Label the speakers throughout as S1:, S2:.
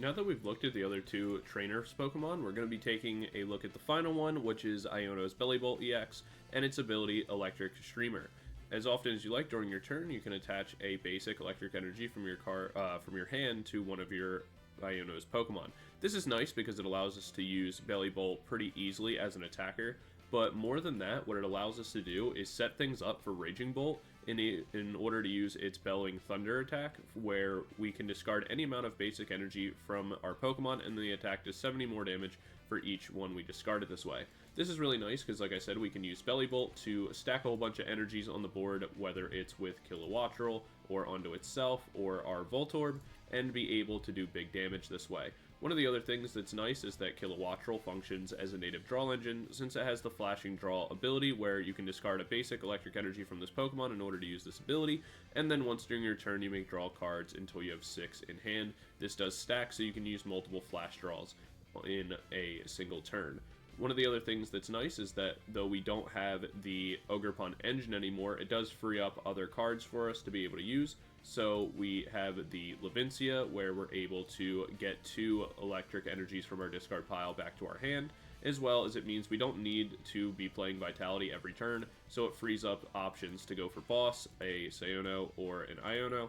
S1: Now that we've looked at the other two trainers Pokemon, we're going to be taking a look at the final one, which is Iono's Bellibolt EX, and its ability Electric Streamer. As often as you like during your turn, you can attach a basic electric energy from your hand to one of your Iono's Pokemon. This is nice because it allows us to use Bellibolt pretty easily as an attacker, but more than that, what it allows us to do is set things up for Raging Bolt in order to use its Bellowing Thunder attack, where we can discard any amount of basic energy from our Pokemon, and the attack does 70 more damage for each one we discarded this way. This is really nice because, like I said, we can use Bellibolt to stack a whole bunch of energies on the board, whether it's with Kilowattrel or onto itself or our Voltorb, and be able to do big damage this way. One of the other things that's nice is that Kilowattrel functions as a native draw engine, since it has the flashing draw ability where you can discard a basic electric energy from this Pokemon in order to use this ability, and then once during your turn you may draw cards until you have 6 in hand. This does stack, so you can use multiple flash draws in a single turn. One of the other things that's nice is that though we don't have the Ogerpon engine anymore, it does free up other cards for us to be able to use. So we have the Levincia, where we're able to get 2 electric energies from our discard pile back to our hand, as well as it means we don't need to be playing Vitality every turn, so it frees up options to go for Boss, a Cyrano, or an Iono.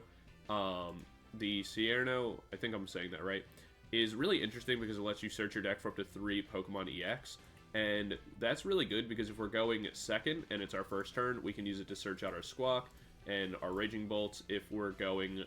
S1: The Cyrano, I think I'm saying that right, is really interesting because it lets you search your deck for up to 3 Pokemon EX, and that's really good because if we're going second and it's our first turn, we can use it to search out our Squawk and our Raging Bolts. If we're going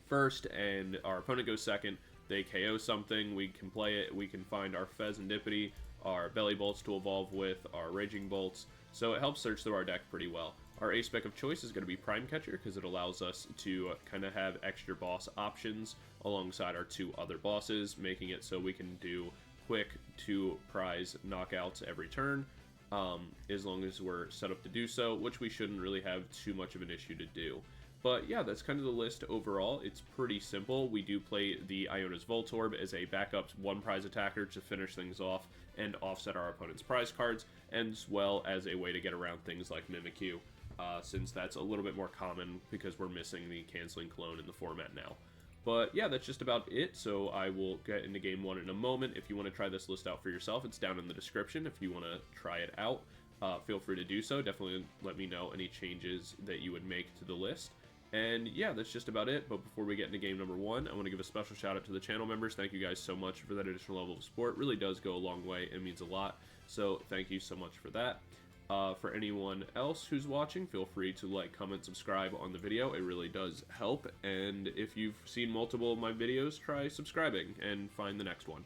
S1: first and our opponent goes second, they KO something, we can play it, we can find our Fezandipiti, our Bellibolts to evolve with, our Raging Bolts, so it helps search through our deck pretty well. Our ace spec of choice is going to be Prime Catcher because it allows us to kind of have extra boss options alongside our 2 other bosses, making it so we can do quick 2 prize knockouts every turn, as long as we're set up to do so, which we shouldn't really have too much of an issue to do. But yeah, that's kind of the list overall. It's pretty simple. We do play the Iono's Voltorb as a backup 1 prize attacker to finish things off and offset our opponent's prize cards, as well as a way to get around things like Mimikyu, since that's a little bit more common because we're missing the canceling clone in the format now. But yeah, that's just about it, so I will get into game 1 in a moment. If you want to try this list out for yourself, it's down in the description. If you want to try it out, feel free to do so. Definitely let me know any changes that you would make to the list. And yeah, that's just about it. But before we get into game number 1, I want to give a special shout out to the channel members. Thank you guys so much for that additional level of support. It really does go a long way. It means a lot. So thank you so much for that. For anyone else who's watching, feel free to like, comment, subscribe on the video. It really does help. And if you've seen multiple of my videos, try subscribing and find the next one.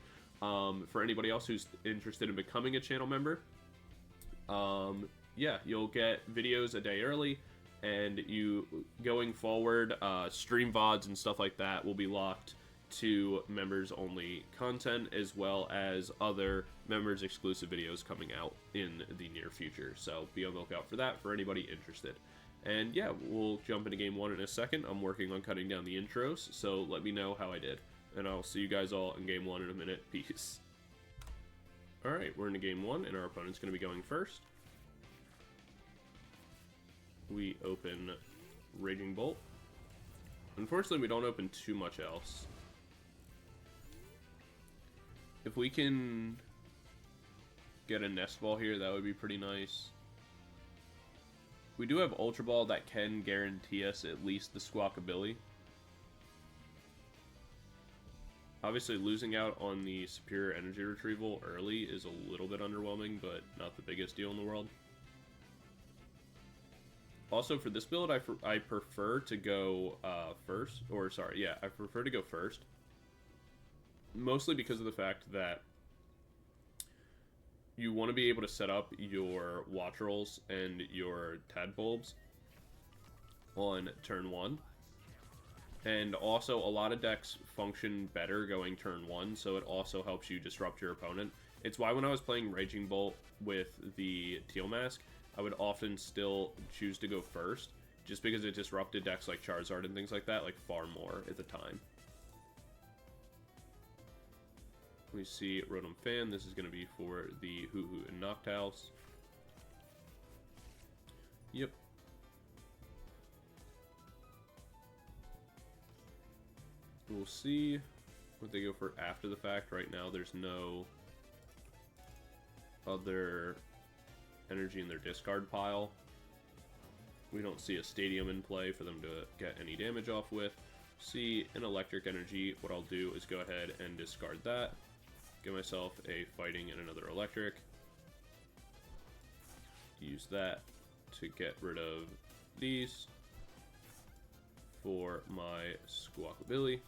S1: For anybody else who's interested in becoming a channel member, yeah, you'll get videos a day early. And you, going forward, stream VODs and stuff like that will be locked to members-only content, as well as other members-exclusive videos coming out in the near future. So be on the lookout for that for anybody interested. And yeah, we'll jump into game 1 in a second. I'm working on cutting down the intros, so let me know how I did. And I'll see you guys all in game 1 in a minute. Peace. Alright, we're into game 1, and our opponent's going to be going first. We open Raging Bolt. Unfortunately, we don't open too much else. If we can get a Nest Ball here, that would be pretty nice. We do have Ultra Ball that can guarantee us at least the Squawkabilly. Obviously, losing out on the superior energy retrieval early is a little bit underwhelming, but not the biggest deal in the world. Also, for this build, I prefer to go first. Or, sorry, yeah, I prefer to go first. Mostly because of the fact that you want to be able to set up your Wattrels and your Tadbulbs on turn 1. And also, a lot of decks function better going turn 1, so it also helps you disrupt your opponent. It's why when I was playing Raging Bolt with the Teal Mask, I would often still choose to go first, just because it disrupted decks like Charizard and things like that, like, far more at the time. We see Rotom Fan. This is going to be for the Hoo-Hoo and Noctouse. Yep. We'll see what they go for after the fact. Right now, there's no other energy in their discard pile. We don't see a stadium in play for them to get any damage off with. See an electric energy. What I'll do is go ahead and discard that. Give myself a fighting and another electric. Use that to get rid of these for my Squawkabilly.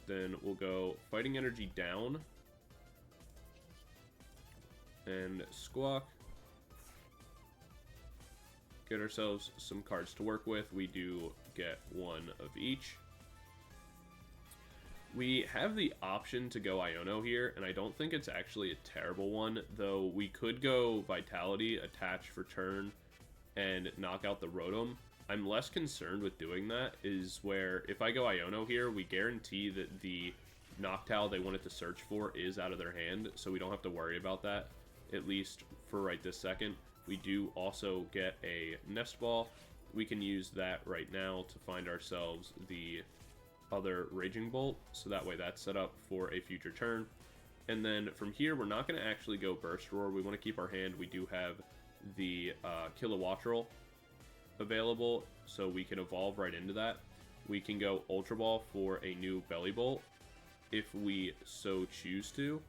S1: Then we'll go fighting energy down and Squawk. Get ourselves some cards to work with. We do get one of each. We have the option to go Iono here, and I don't think it's actually a terrible one, though we could go Vitality, attach for turn, and knock out the Rotom. I'm less concerned with doing that, is where if I go Iono here, we guarantee that the Noctowl they wanted to search for is out of their hand, so we don't have to worry about that, at least for right this second. We do also get a Nest Ball. We can use that right now to find ourselves the other Raging Bolt, so that way that's set up for a future turn. And then from here, we're not going to actually go Burst Roar. We want to keep our hand. We do have the Kilowattrel available, so we can evolve right into that. We can go Ultra Ball for a new Bellibolt if we so choose to.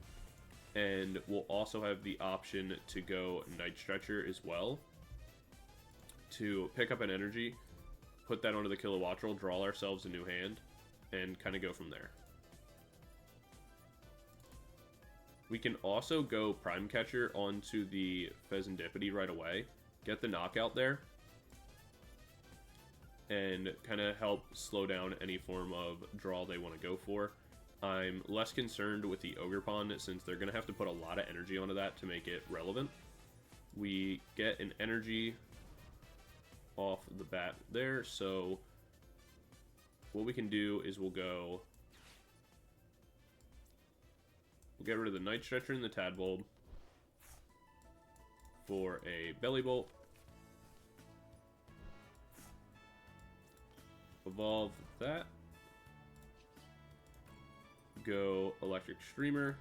S1: And we'll also have the option to go Night Stretcher as well to pick up an energy, put that onto the Kilowattrel, draw ourselves a new hand, and kind of go from there. We can also go Prime Catcher onto the Fezandipiti right away, get the knockout there, and kind of help slow down any form of draw they want to go for. I'm less concerned with the Ogerpon since they're going to have to put a lot of energy onto that to make it relevant. We get an energy off the bat there, so what we can do is we'll get rid of the Night Stretcher and the Tadbulb for a Bellibolt. Evolve that. Go Electric Streamer.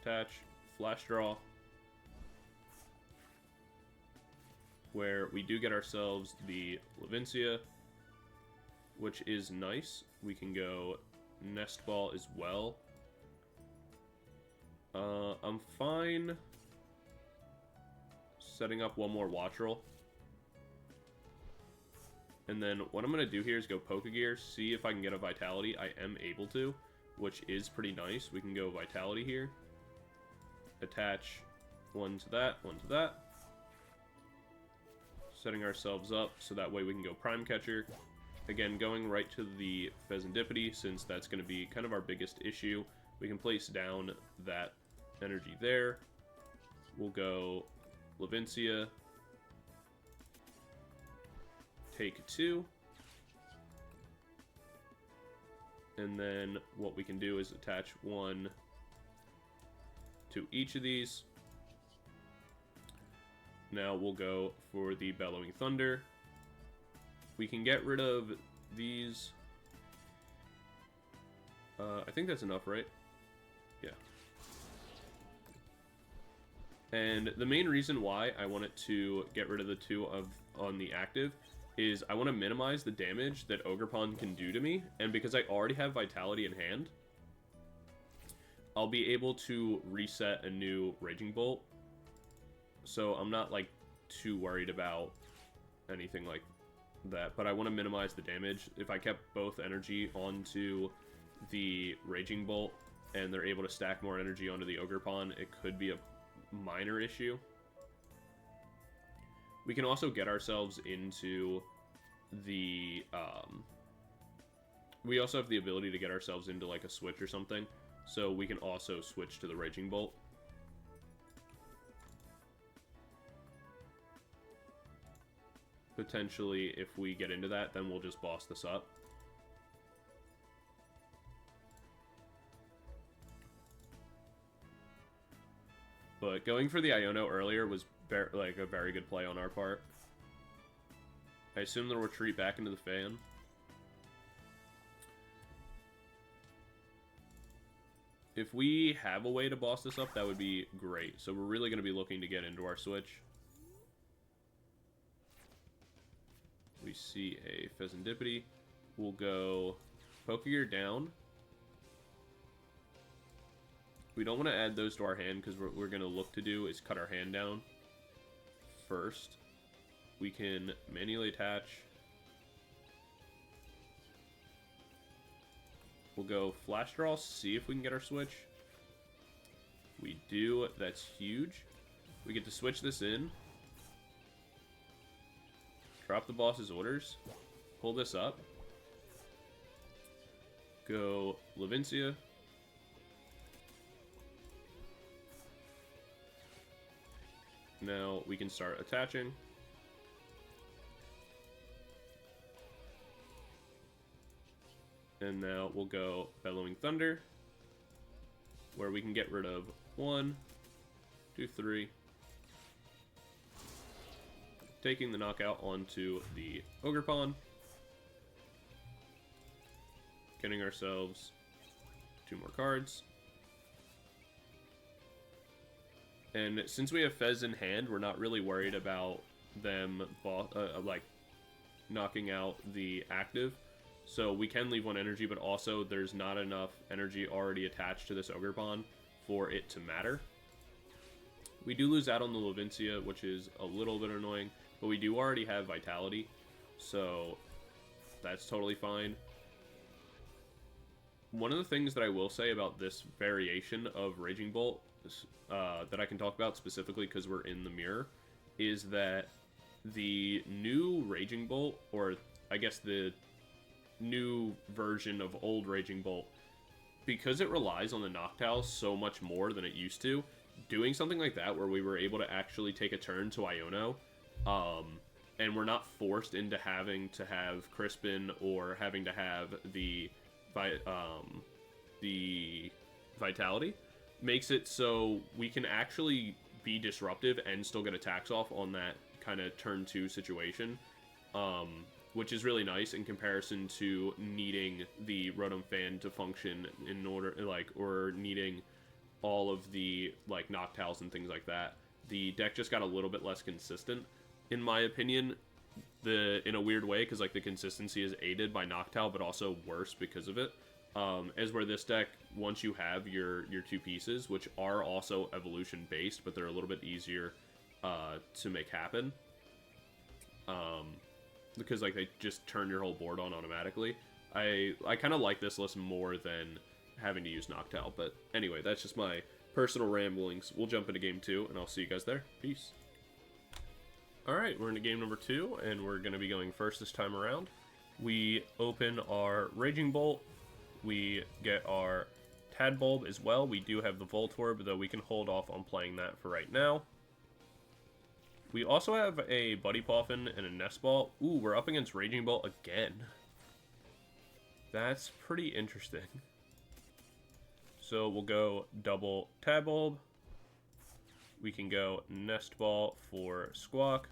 S1: Attach Flash Draw. Where we do get ourselves the Levincia, which is nice. We can go Nest Ball as well. I'm fine setting up one more Wattrel. And then what I'm going to do here is go Pokégear, see if I can get a Vitality. I am able to, which is pretty nice. We can go Vitality here. Attach one to that, one to that. Setting ourselves up so that way we can go Prime Catcher. Again, going right to the Fezandipiti, since that's going to be kind of our biggest issue. We can place down that energy there. We'll go Levincia. Take 2. And then what we can do is attach one to each of these. Now we'll go for the Bellowing Thunder. We can get rid of these. I think that's enough, right? Yeah. And the main reason why I wanted to get rid of the 2 on the active is I want to minimize the damage that Ogerpon can do to me, and because I already have Vitality in hand, I'll be able to reset a new Raging Bolt. So I'm not like too worried about anything like that, but I want to minimize the damage. If I kept both energy onto the Raging Bolt and they're able to stack more energy onto the Ogerpon, it could be a minor issue. We can also get ourselves into the, we also have the ability to get ourselves into like a switch or something, so we can also switch to the Raging Bolt. Potentially, if we get into that, then we'll just boss this up. But going for the Iono earlier was like a very good play on our part. I assume they'll retreat back into the fan. If we have a way to boss this up, that would be great. So we're really going to be looking to get into our switch. We see a Fezandipiti. We'll go Pokégear down. We don't want to add those to our hand because what we're going to look to do is cut our hand down first. We can manually attach. We'll go Flash Draw, see if we can get our switch. We do. That's huge. We get to switch this in. Drop the boss's orders. Pull this up. Go Levincia. Now we can start attaching. And now we'll go Bellowing Thunder, where we can get rid of 1, 2, 3. Taking the knockout onto the Ogerpon. Getting ourselves 2 more cards. And since we have Fez in hand, we're not really worried about them like knocking out the active. So we can leave 1 energy, but also there's not enough energy already attached to this Ogerpon for it to matter. We do lose out on the Levincia, which is a little bit annoying, but we do already have Vitality, so that's totally fine. One of the things that I will say about this variation of Raging Bolt that I can talk about specifically because we're in the mirror is that the new Raging Bolt, or I guess the new version of old Raging Bolt, because it relies on the Noctowl so much more than it used to, doing something like that where we were able to actually take a turn to Iono, and we're not forced into having to have Crispin or having to have the Vitality, makes it so we can actually be disruptive and still get attacks off on that kind of turn 2 situation. Which is really nice in comparison to needing the Rotom Fan to function in order, like, or needing all of the, like, Noctowls and things like that. The deck just got a little bit less consistent, in my opinion, in a weird way, because, like, the consistency is aided by Noctowl, but also worse because of it. As where this deck, once you have your 2 pieces, which are also evolution-based, but they're a little bit easier to make happen, because like they just turn your whole board on automatically. I kind of like this list more than having to use Noctowl, but anyway, that's just my personal ramblings. We'll jump into game 2, and I'll see you guys there. Peace. Alright, we're into game number 2, and we're going to be going first this time around. We open our Raging Bolt. We get our Tadbulb as well. We do have the Voltorb, though we can hold off on playing that for right now. We also have a Buddy-Buddy Poffin and a Nest Ball. Ooh, we're up against Raging Bolt again. That's pretty interesting. So we'll go double Tadbulb. We can go Nest Ball for Squawk.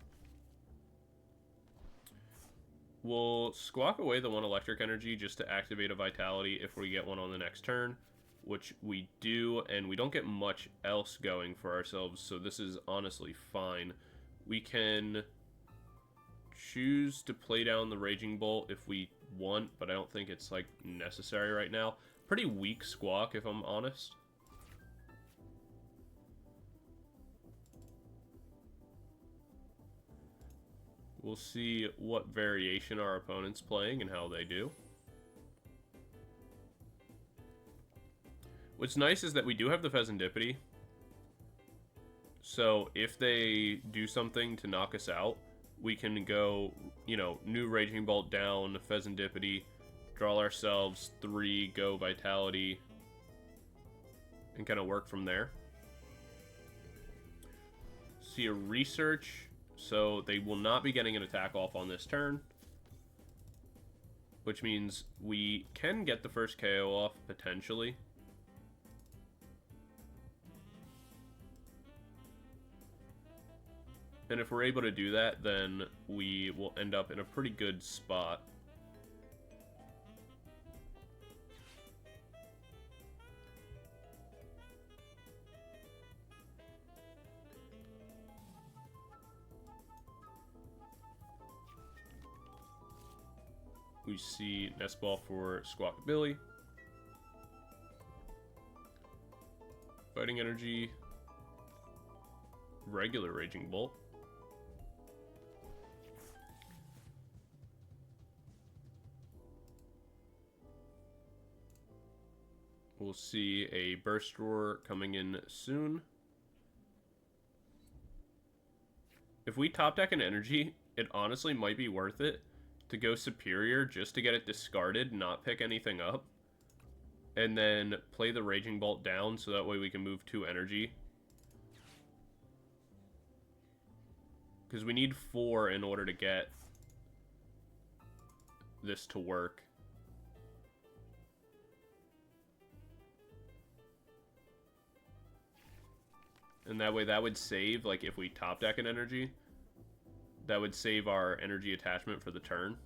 S1: We'll Squawk away the 1 electric energy just to activate a Vitality if we get one on the next turn, which we do, and we don't get much else going for ourselves, so this is honestly fine. We can choose to play down the Raging Bolt if we want, but I don't think it's, like, necessary right now. Pretty weak Squawk, if I'm honest. We'll see what variation our opponent's playing and how they do. What's nice is that we do have the Fezandipiti. So if they do something to knock us out, we can go, you know, new Raging Bolt down, Fezandipiti, draw ourselves 3, go Vitality, and kind of work from there. See a Research, so they will not be getting an attack off on this turn, which means we can get the first KO off, potentially. And if we're able to do that, then we will end up in a pretty good spot. We see Nest Ball for Squawkabilly. Fighting Energy. Regular Raging Bolt. We'll see a Burst Roar coming in soon. If we top deck an Energy, it honestly might be worth it to go Superior just to get it discarded, not pick anything up, and then play the Raging Bolt down so that way we can move 2 Energy. Because we need 4 in order to get this to work. And that way that would save, like if we top deck an Energy, that would save our Energy attachment for the turn.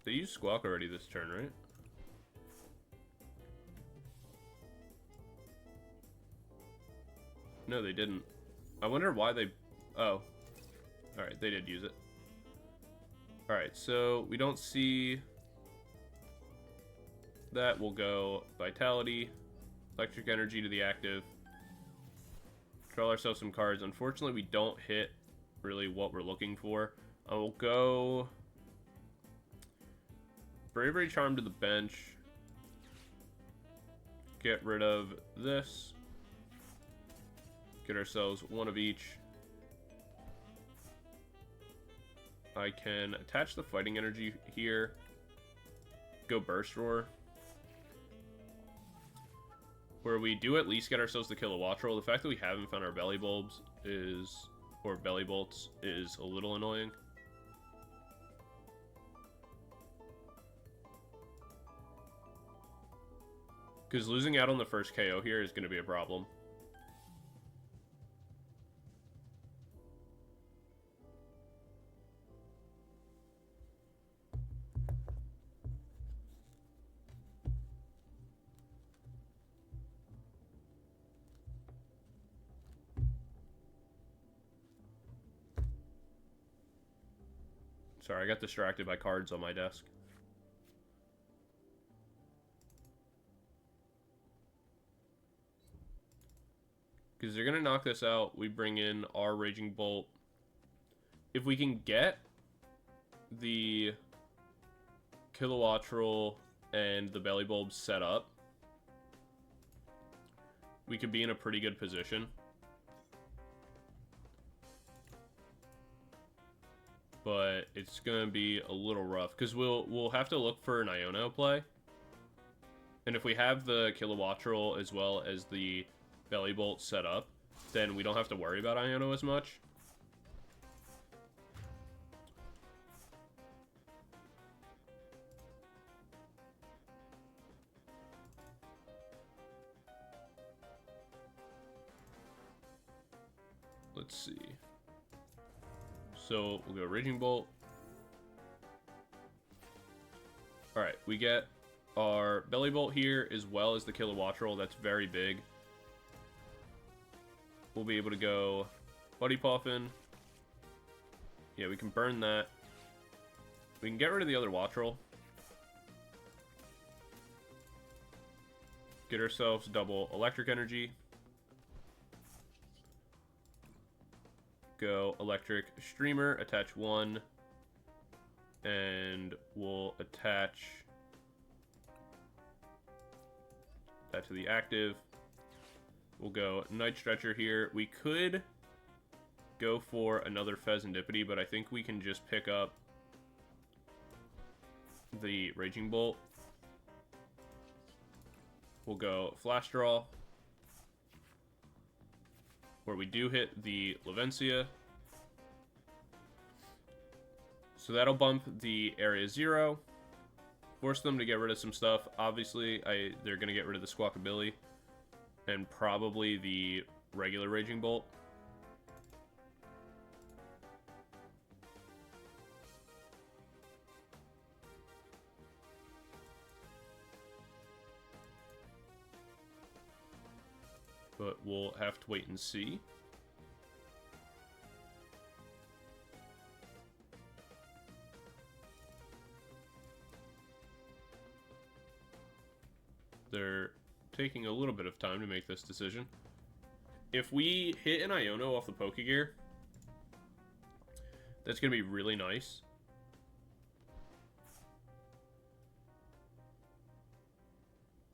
S1: They used Squawk already this turn, right? No, they didn't. I wonder why they... Oh. Alright, they did use it. Alright, so we don't see... that. We'll go Vitality, Electric Energy to the active. Draw ourselves some cards. Unfortunately, we don't hit really what we're looking for. I will go... Bravery Charm to the bench. Get rid of this. Get ourselves 1 of each. I can attach the Fighting Energy here. Go Burst Roar. Where we do at least get ourselves the Kilowattrel. The fact that we haven't found our Bellibulbs is... or Bellibolts is a little annoying. Because losing out on the first KO here is going to be a problem. Sorry, I got distracted by cards on my desk. Because they're going to knock this out. We bring in our Raging Bolt. If we can get the Kilowattrel and the Bellibulb set up, we could be in a pretty good position. But it's going to be a little rough. Because we'll have to look for an Iono play. And if we have the Kilowattrel as well as the Bellibolt set up, then we don't have to worry about Iono as much. Let's see. So we'll go Raging Bolt. Alright, we get our Bellibolt here as well as the Kilowattrel. That's very big. We'll be able to go Buddy Poffin. Yeah, we can burn that. We can get rid of the other Wattrel. Get ourselves double Electric Energy. Go Electric Streamer, attach 1. And we'll attach that to the active. We'll go Night Stretcher here. We could go for another Fezandipiti, but I think we can just pick up the Raging Bolt. We'll go Flash Draw, where we do hit the Levincia. So that'll bump the Area 0. force them to get rid of some stuff. Obviously, they're going to get rid of the Squawkabilly and probably the regular Raging Bolt. But we'll have to wait and see. They're taking a little bit of time to make this decision. If we hit an Iono off the Pokégear, that's going to be really nice.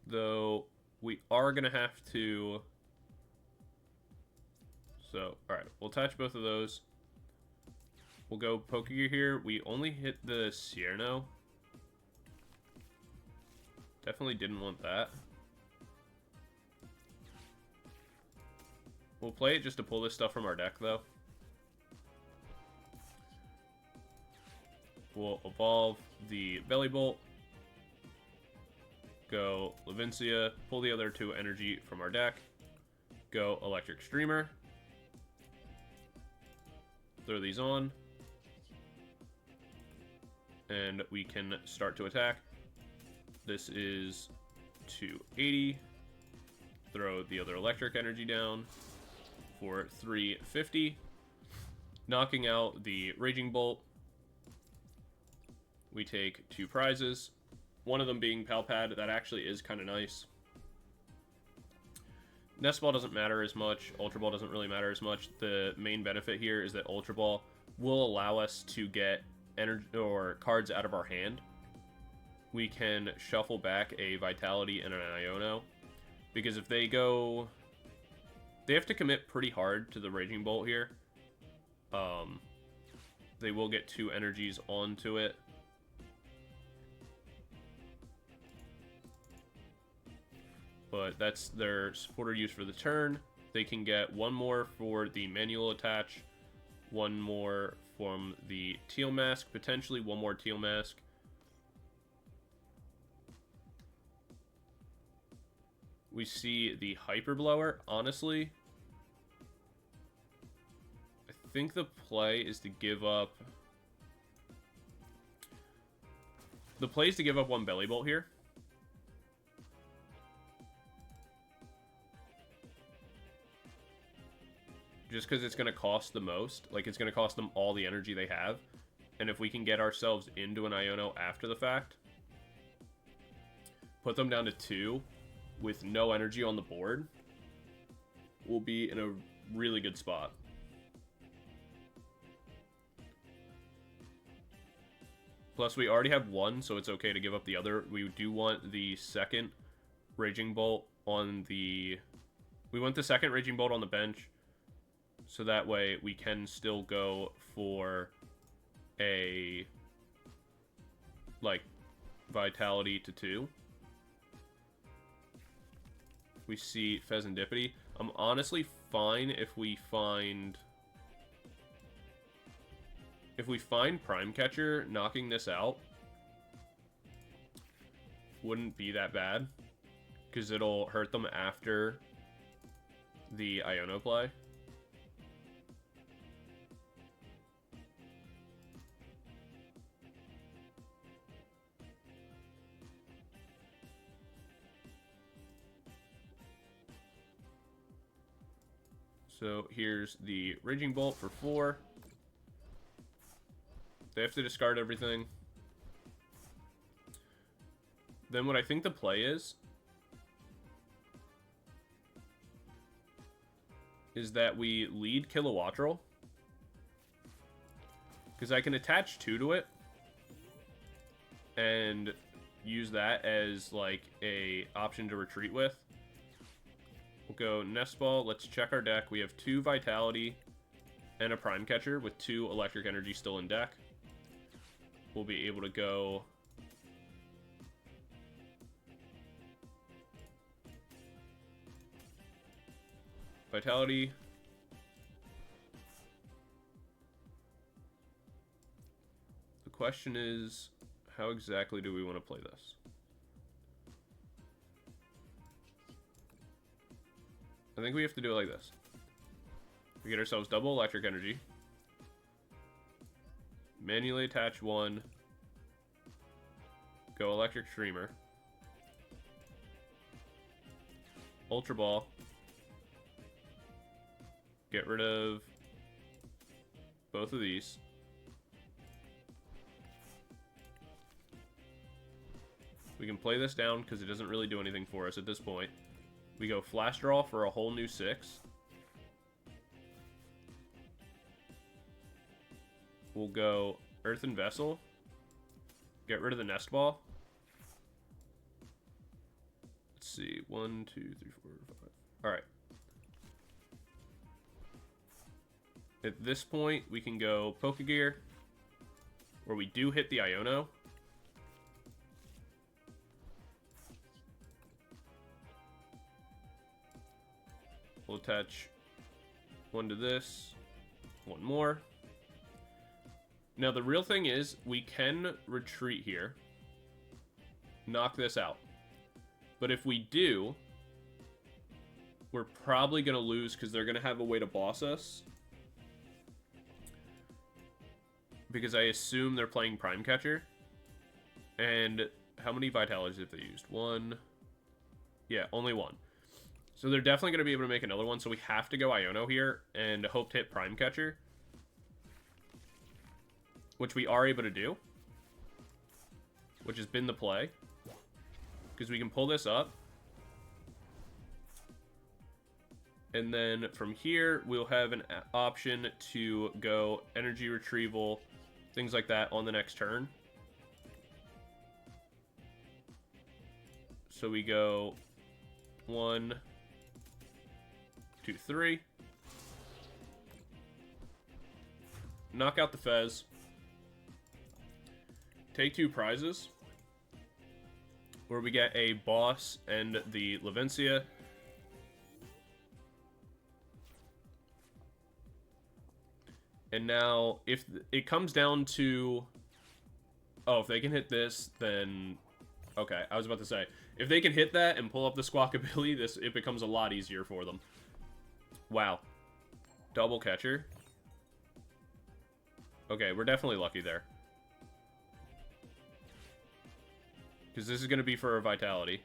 S1: Though, we are going to have to... So, alright, we'll attach both of those. We'll go Pokégear here. We only hit the Cyrano. Definitely didn't want that. We'll play it just to pull this stuff from our deck, though. We'll evolve the Bellibolt. Go Levincia. Pull the other two energy from our deck. Go Electric Streamer. Throw these on. And we can start to attack. This is 280. Throw the other electric energy down for 350. Knocking out the Raging Bolt. We take 2 prizes. One of them being Pal Pad. That actually is kind of nice. Nest Ball doesn't matter as much. Ultra Ball doesn't really matter as much. The main benefit here is that Ultra Ball will allow us to get energy or cards out of our hand. We can shuffle back a Vitality and an Iono, because if they go, they have to commit pretty hard to the Raging Bolt here. They will get 2 energies onto it. But that's their supporter use for the turn. They can get 1 more for the manual attach, 1 more from the Teal Mask, potentially 1 more Teal Mask. We see the Hyper Blower. Honestly, I think the play is to give up... The play is to give up 1 Bellibolt here. Just because it's going to cost the most. Like, it's going to cost them all the energy they have. And if we can get ourselves into an Iono after the fact, put them down to 2 with no energy on the board, we'll be in a really good spot. Plus, we already have 1, so it's okay to give up the other. We do want the second Raging Bolt on the... We want the second Raging Bolt on the bench, so that way we can still go for a, like, Vitality to 2. We see Fezandipiti. I'm honestly fine if we find... If we find Prime Catcher, knocking this out wouldn't be that bad, because it'll hurt them after the Iono play. So here's the Raging Bolt for 4. They have to discard everything. Then what I think the play is that we lead Kilowattrel, because I can attach 2 to it and use that as like a option to retreat with. We'll go Nest Ball. Let's check our deck. We have 2 Vitality and a Prime Catcher with 2 Electric Energy still in deck. We'll be able to go Vitality. The question is, How exactly do we want to play this? I think we have to do it like this. We get ourselves double electric energy. Manually attach one. Go electric streamer. Ultra Ball. Get rid of both of these. We can play this down because it doesn't really do anything for us at this point. We go Flash Draw for a whole new 6. We'll go Earthen Vessel. Get rid of the Nest Ball. Let's see. 1, 2, 3, 4, 5. Alright. At this point, we can go Pokégear, where we do hit the Iono. We'll attach one to this, one more. Now, the real thing is, we can retreat here, knock this out. But if we do, we're probably going to lose because they're going to have a way to boss us. Because I assume they're playing Prime Catcher. And how many Vitalities have they used? 1. Yeah, only 1. So they're definitely going to be able to make another one. So we have to go Iono here and hope to hit Prime Catcher. Which we are able to do. Which has been the play. Because we can pull this up. And then from here, we'll have an option to go Energy Retrieval, things like that on the next turn. So we go 1, 2, 3. Knock out the Fez. Take 2 prizes. Where we get a boss and the Levincia. And now, if it comes down to... Oh, if they can hit this, then... Okay, I was about to say. If they can hit that and pull up the Squawkabilly, it becomes a lot easier for them. Wow. Double catcher. Okay, we're definitely lucky there. Because this is going to be for a Vitality.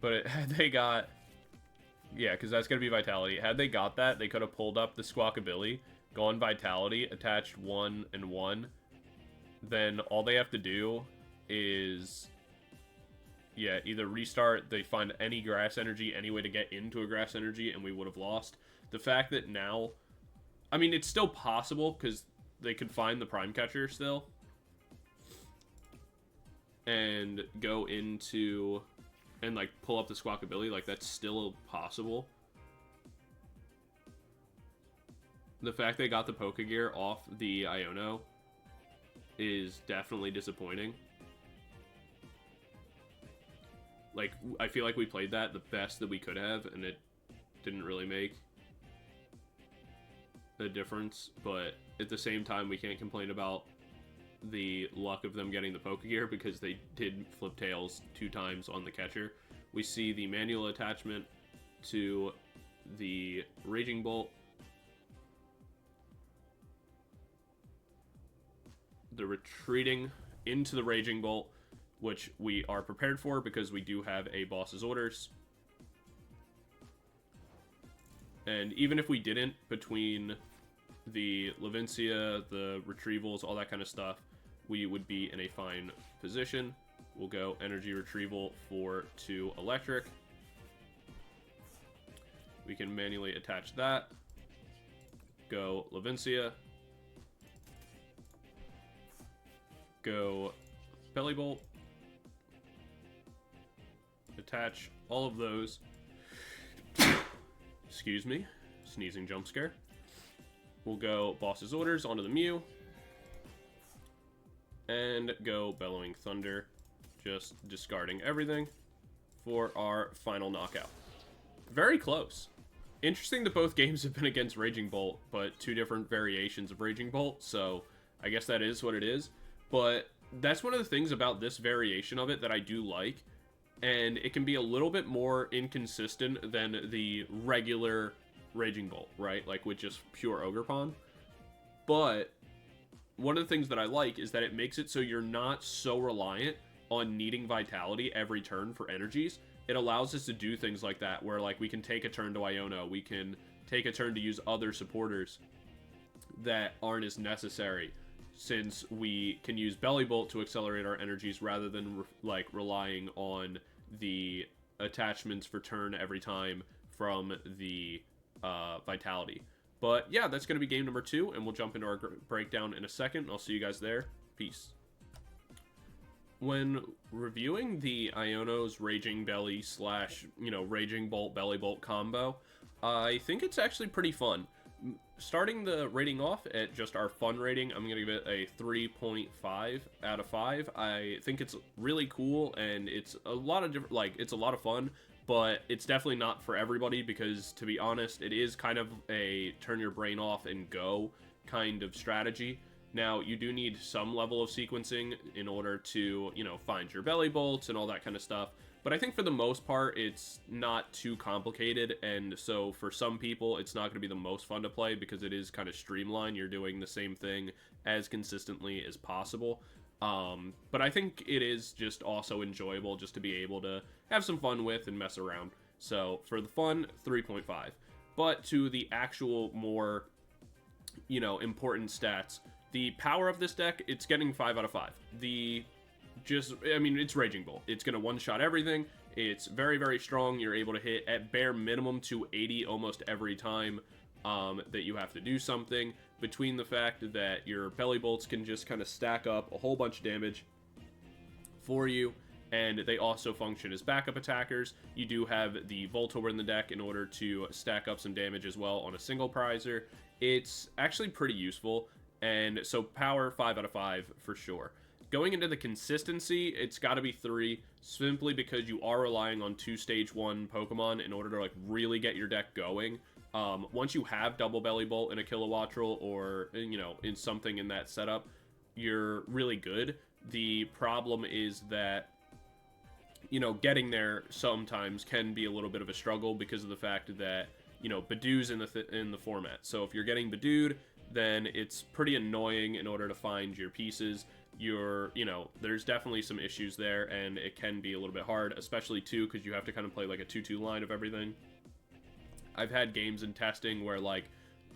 S1: But had they got... Yeah, because that's going to be Vitality. Had they got that, they could have pulled up the Squawkabilly, gone Vitality, attached 1 and 1. Then all they have to do is... Yeah, either restart, they find any Grass Energy, any way to get into a Grass Energy, and we would have lost. The fact that now... I mean, it's still possible, because they could find the Prime Catcher still. And go into... And, like, pull up the Squawkabilly. Like, that's still possible. The fact they got the Pokégear off the Iono is definitely disappointing. Like, I feel like we played that the best that we could have, and it didn't really make a difference. But at the same time, we can't complain about the luck of them getting the Pokégear because they did flip tails 2 times on the catcher. We see the manual attachment to the Raging Bolt. The retreating into the Raging Bolt, which we are prepared for because we do have a boss's orders. And even if we didn't, between the Levincia, the retrievals, all that kind of stuff, we would be in a fine position. We'll go Energy Retrieval for 2 electric. We can manually attach that. Go Levincia. Go Bellibolt. Attach all of those. Excuse me. Sneezing jump scare. We'll go Boss's Orders onto the Mew. And go Bellowing Thunder. Just discarding everything for our final knockout. Very close. Interesting that both games have been against Raging Bolt, but two different variations of Raging Bolt, so I guess that is what it is. But that's one of the things about this variation of it that I do like, and it can be a little bit more inconsistent than the regular Raging Bolt, right? Like with just pure Ogerpon. But one of the things that I like is that it makes it so you're not so reliant on needing Vitality every turn for energies. It allows us to do things like that, where like we can take a turn to Iono, we can take a turn to use other supporters that aren't as necessary, since we can use Bellibolt to accelerate our energies rather than like relying on the attachments for turn every time from the Vitality. But yeah, that's going to be game number 2, and we'll jump into our breakdown in a second. I'll see you guys there. Peace. When reviewing the Iono's Raging Belly / Raging Bolt Bellibolt combo, I think it's actually pretty fun. Starting the rating off at just our fun rating, I'm going to give it a 3.5 out of 5. I think it's really cool, and it's a lot of different, it's a lot of fun, but it's definitely not for everybody, because to be honest, it is kind of a turn your brain off and go kind of strategy. Now, you do need some level of sequencing in order to, find your Bellibolts and all that kind of stuff. But I think for the most part, it's not too complicated. And so for some people, it's not going to be the most fun to play because it is kind of streamlined. You're doing the same thing as consistently as possible. But I think it is just also enjoyable just to be able to have some fun with and mess around. So for the fun, 3.5. But to the actual more, important stats, the power of this deck, it's getting 5 out of 5. It's Raging Bolt. It's going to one-shot everything. It's very, very strong. You're able to hit at bare minimum 280 almost every time that you have to do something. Between the fact that your Bellibolts can just kind of stack up a whole bunch of damage for you, and they also function as backup attackers. You do have the Voltorb in the deck in order to stack up some damage as well on a single prizer. It's actually pretty useful. And so power, 5 out of 5 for sure. Going into the consistency, it's got to be 3, simply because you are relying on 2 stage 1 Pokemon in order to really get your deck going. Once you have double Bellibolt in a Kilowattrel, or in something in that setup, you're really good. The problem is that getting there sometimes can be a little bit of a struggle because of the fact that Badoo's in the format. So if you're getting Badooed, then it's pretty annoying in order to find your pieces. There's definitely some issues there, and it can be a little bit hard, especially too because you have to kind of play like a 2-2 line of everything. I've had games in testing where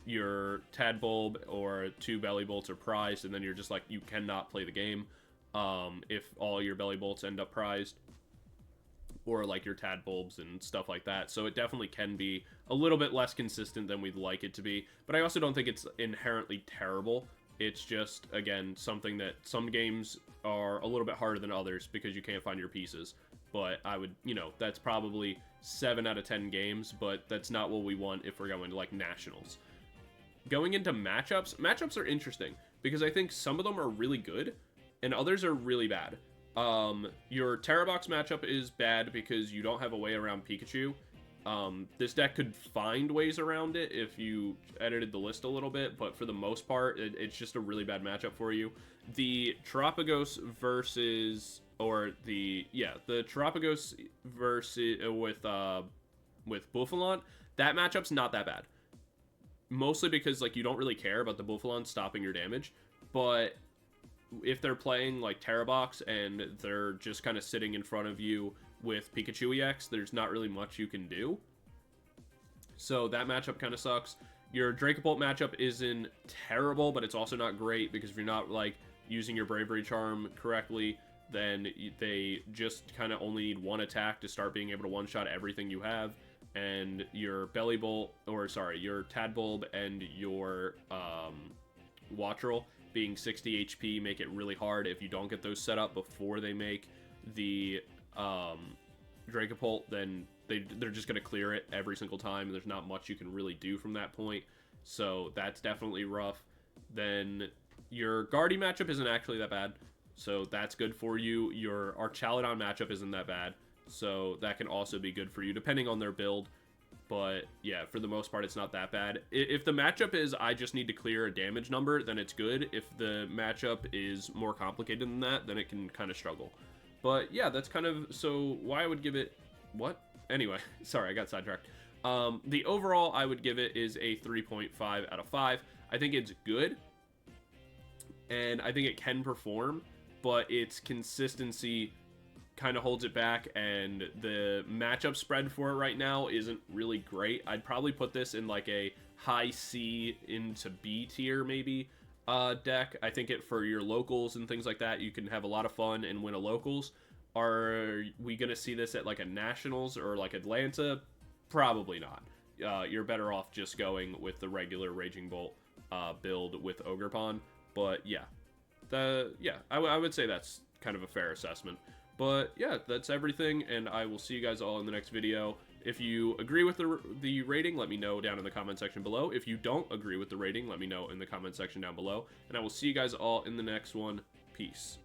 S1: your Tadbulb or 2 Bellibolts are prized, and then you're just you cannot play the game if all your Bellibolts end up prized, or your Tadbulbs and stuff like that. So it definitely can be a little bit less consistent than we'd like it to be, but I also don't think it's inherently terrible. It's just, again, something that some games are a little bit harder than others because you can't find your pieces. But I would, that's probably 7 out of 10 games, but that's not what we want if we're going to nationals. Going into matchups are interesting because I think some of them are really good and others are really bad. Your Terrabox matchup is bad because you don't have a way around Pikachu. This deck could find ways around it if you edited the list a little bit, but for the most part, it's just a really bad matchup for you. The Terapagos versus, the Terapagos versus with Bouffalant, that matchup's not that bad. Mostly because you don't really care about the Bouffalant stopping your damage, but if they're playing Terrabox and they're just kind of sitting in front of you with Pikachu EX, there's not really much you can do. So that matchup kind of sucks. Your Dracopult matchup isn't terrible, but it's also not great because if you're not using your Bravery Charm correctly, then they just kind of only need 1 attack to start being able to one-shot everything you have. And your your Tadbulb and your Wattrel being 60 HP make it really hard if you don't get those set up before they make the Dracopult. Then they're just going to clear it every single time, and there's not much you can really do from that point. So that's definitely rough. Then your Guardy matchup isn't actually that bad, so that's good for you. Your Archaludon matchup isn't that bad, so that can also be good for you depending on their build. But yeah, for the most part, it's not that bad. If the matchup is I just need to clear a damage number, then it's good. If the matchup is more complicated than that, then it can kind of struggle. But yeah, that's kind of, so why I would give it, what? Anyway, sorry, I got sidetracked. The overall I would give it is a 3.5 out of 5. I think it's good, and I think it can perform, but its consistency kind of holds it back, and the matchup spread for it right now isn't really great. I'd probably put this in like a high C into B tier maybe deck. I think it for your locals and things like that, you can have a lot of fun and win a locals. Are we gonna see this at like a nationals or like Atlanta? Probably not. You're better off just going with the regular Raging Bolt build with Ogerpon. But yeah, I would say that's kind of a fair assessment. But yeah, that's everything, and I will see you guys all in the next video. If you agree with the rating, let me know down in the comment section below. If you don't agree with the rating, let me know in the comment section down below. And I will see you guys all in the next one. Peace.